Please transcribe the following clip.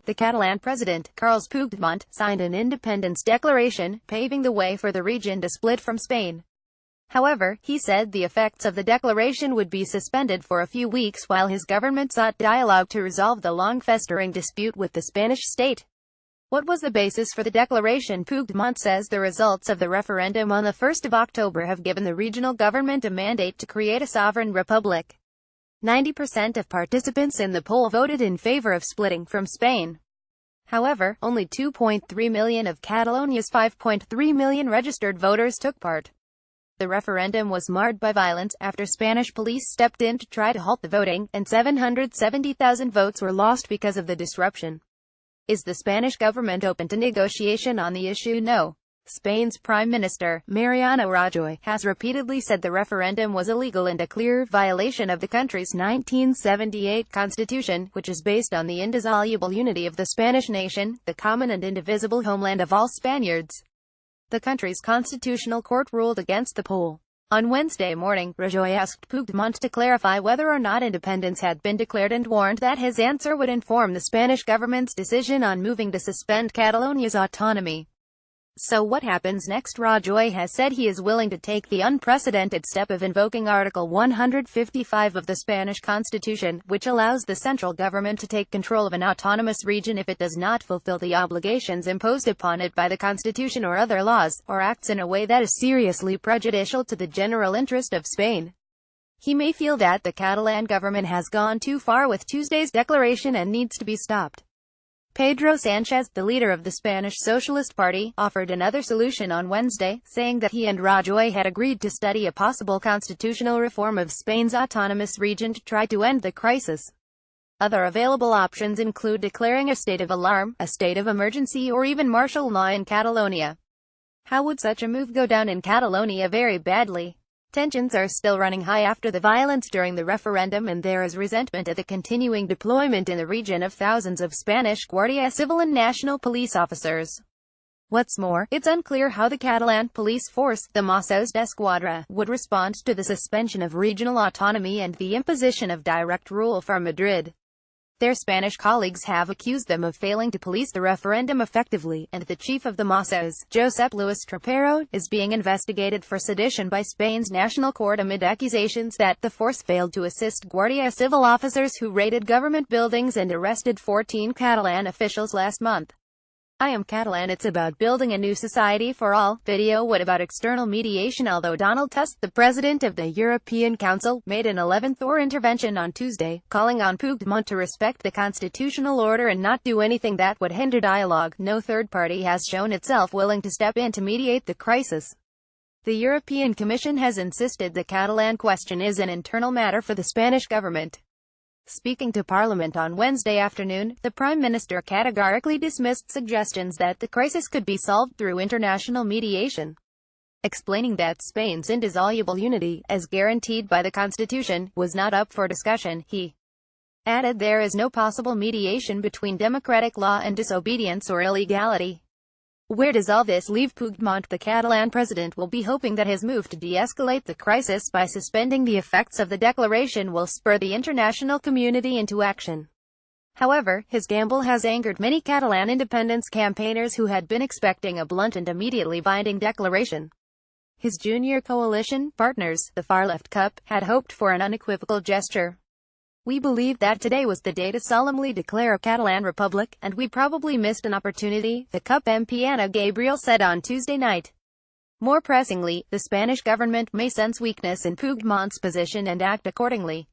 The Catalan president, Carles Puigdemont, signed an independence declaration, paving the way for the region to split from Spain. However, he said the effects of the declaration would be suspended for a few weeks while his government sought dialogue to resolve the long-festering dispute with the Spanish state. What was the basis for the declaration? Puigdemont says the results of the referendum on the 1st of October have given the regional government a mandate to create a sovereign republic. 90% of participants in the poll voted in favor of splitting from Spain. However, only 2.3 million of Catalonia's 5.3 million registered voters took part. The referendum was marred by violence after Spanish police stepped in to try to halt the voting, and 770,000 votes were lost because of the disruption. Is the Spanish government open to negotiation on the issue? No. Spain's Prime Minister, Mariano Rajoy, has repeatedly said the referendum was illegal and a clear violation of the country's 1978 constitution, which is based on the indissoluble unity of the Spanish nation, the common and indivisible homeland of all Spaniards. The country's constitutional court ruled against the poll. On Wednesday morning, Rajoy asked Puigdemont to clarify whether or not independence had been declared and warned that his answer would inform the Spanish government's decision on moving to suspend Catalonia's autonomy. So what happens next? Rajoy has said he is willing to take the unprecedented step of invoking Article 155 of the Spanish Constitution, which allows the central government to take control of an autonomous region if it does not fulfill the obligations imposed upon it by the Constitution or other laws, or acts in a way that is seriously prejudicial to the general interest of Spain. He may feel that the Catalan government has gone too far with Tuesday's declaration and needs to be stopped. Pedro Sanchez, the leader of the Spanish Socialist Party, offered another solution on Wednesday, saying that he and Rajoy had agreed to study a possible constitutional reform of Spain's autonomous region to try to end the crisis. Other available options include declaring a state of alarm, a state of emergency, or even martial law in Catalonia. How would such a move go down in Catalonia? Very badly. Tensions are still running high after the violence during the referendum, and there is resentment at the continuing deployment in the region of thousands of Spanish Guardia Civil and national police officers. What's more, it's unclear how the Catalan police force, the Mossos d'Esquadra, would respond to the suspension of regional autonomy and the imposition of direct rule from Madrid. Their Spanish colleagues have accused them of failing to police the referendum effectively, and the chief of the Mossos, Josep Luis Trapero, is being investigated for sedition by Spain's National Court amid accusations that the force failed to assist Guardia Civil officers who raided government buildings and arrested 14 Catalan officials last month. I am Catalan. It's about building a new society for all. Video. What about external mediation? Although Donald Tusk, the president of the European Council, made an 11th hour intervention on Tuesday, calling on Puigdemont to respect the constitutional order and not do anything that would hinder dialogue, no third party has shown itself willing to step in to mediate the crisis. The European Commission has insisted the Catalan question is an internal matter for the Spanish government. Speaking to Parliament on Wednesday afternoon, the Prime Minister categorically dismissed suggestions that the crisis could be solved through international mediation. Explaining that Spain's indissoluble unity, as guaranteed by the Constitution, was not up for discussion, he added there is no possible mediation between democratic law and disobedience or illegality. Where does all this leave Puigdemont? The Catalan president will be hoping that his move to de-escalate the crisis by suspending the effects of the declaration will spur the international community into action. However, his gamble has angered many Catalan independence campaigners who had been expecting a blunt and immediately binding declaration. His junior coalition partners, the far-left CUP, had hoped for an unequivocal gesture. We believe that today was the day to solemnly declare a Catalan republic, and we probably missed an opportunity, the CUP MP Ana Gabriel said on Tuesday night. More pressingly, the Spanish government may sense weakness in Puigdemont's position and act accordingly.